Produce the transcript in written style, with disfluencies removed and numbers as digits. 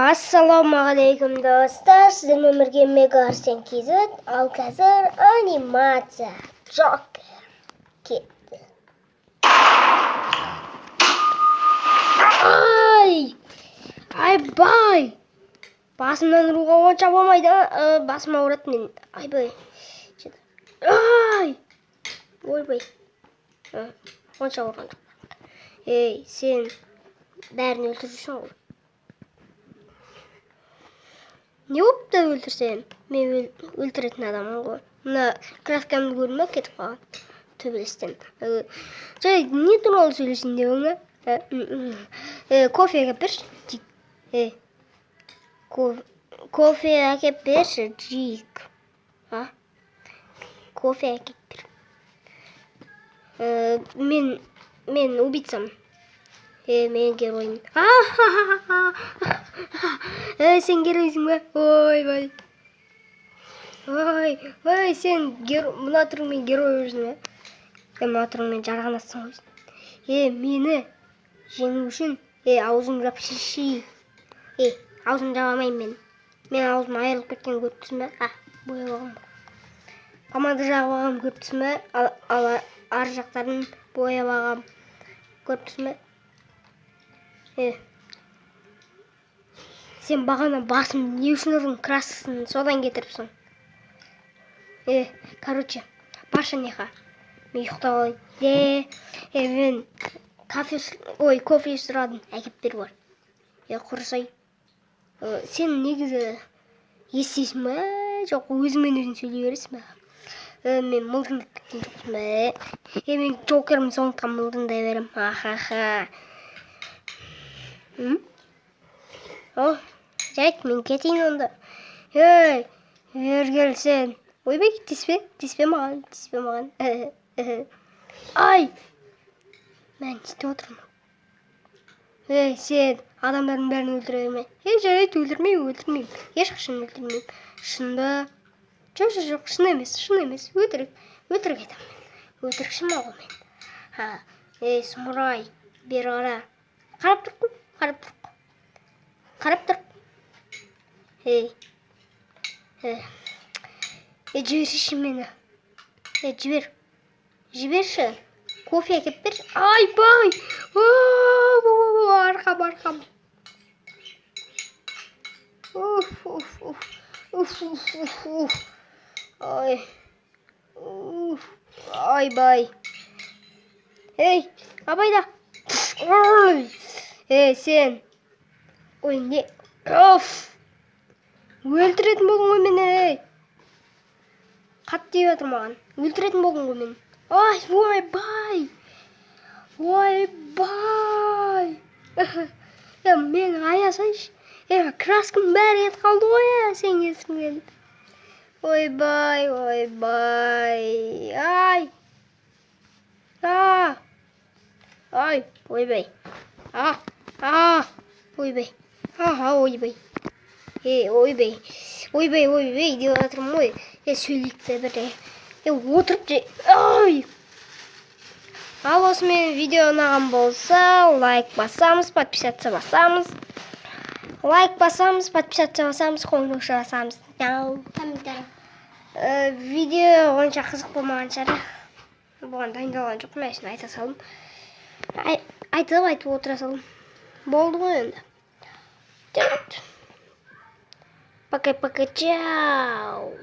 Ассалаумағалейкум достар, сіздермен бірге Мега Арсен Кейзет, ал қазір анимация Джокер кетті. Айбай! Басымнан ұруға онша болмайды, басым ауырады мен. Айбай! Ойбай! Онша ауырған жоқ. Сен бәрін өлтірушің ғой. Не болыпты өлтірсем? Мен өлтіретін адамым ғой. Мына краскамды көрдің бе, кетіп қалған төбелестен. Жай, не туралы сөйлесін деуің бе? Кофе әкеп берші. Кофе әкеп берші, Джик. Кофе әкеп бер. Мен убийцам. Мен геройым. Сен геройсың ба? Ойбай. Ой, сен мына түріңмен герой өзің ба? Мына түріңмен жарғанасың ғой. Мені жеңу үшін аузым жап шешейін. Аузым жабамайын мен. Мен аузым айырылып кеткен көріптісің ба? Бояп ағам. Помада жағып ағам көріптісің ба? Ал ар жақтарын бояп ағам көріптісің ба? Сен бағана басым не үшін ұрдың, краскасын содан кетіріпсің. Короче, баршы неға. Мен ұйықтап алайын. Мен кофе сұрадым, әкеп бер бар. Құрысай. Сен негізі естисің ба? Жоқ, өзіңмен өзің сөйлей бересің ба? Мен мылжыңдап кеттім жоқсың ба? Мен Джокерім, сондықтан мылжыңдай берем. Жайт, мен кетейін онда. Ергел сен. Ойбай, тиіспе маған. Мен сөйтіп отырмын. Сен адамдардың бәрін өлтіре берме. Жарайды, өлтірмеймін. Ешқашан өлтірмеймін. Шында? Жоқ, шын емес. Өтірік айтамын мен. Өтірікшімін ғой мен. Сұмырай, бері қара. Қарап тұр. Жіберші мені. Жіберші. Кофе әкеп берші. Айбай! Арқам. Айбай. Абайда. Сен. Не? Өлтіретін болдың ғой мені. Қатты деп жатыр маған. Өлтіретін болдың ғой мені. Ойбай. Мен аясайшы. Краскам бәрі ет қалды ғой, сен есіңнен. Ойбай. Ойбай. Ойбай, деп жатырмын ғой. Сөйлейікті бір. Отырып же. Ал осымен видео ұнаған болса, лайк басамыз, подписаться басамыз. Қоңыраушы басамыз. Видео онша қызық болмаған шығар. Бұған дайындалған жоқ, мен үшін айта салдым. Айтып отыра салдым. Болды ғой енді. Пока, чау.